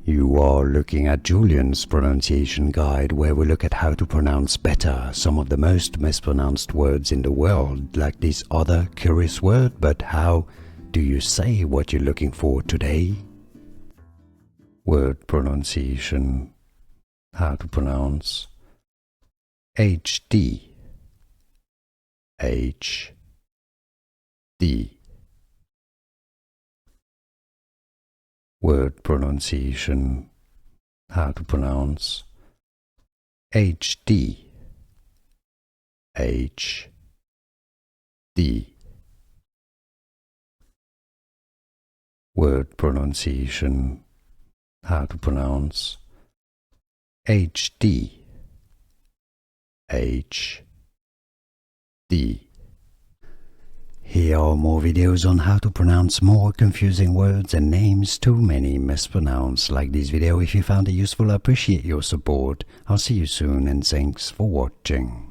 You are looking at Julian's pronunciation guide, where we look at how to pronounce better some of the most mispronounced words in the world, like this other curious word. But how do you say what you're looking for today? Word pronunciation. How to pronounce HD. HD. Word pronunciation. How to pronounce HD. HD. Word pronunciation. How to pronounce HD. HD. Here are more videos on how to pronounce more confusing words and names too many mispronounced. Like this video if you found it useful. I appreciate your support. I'll see you soon and thanks for watching.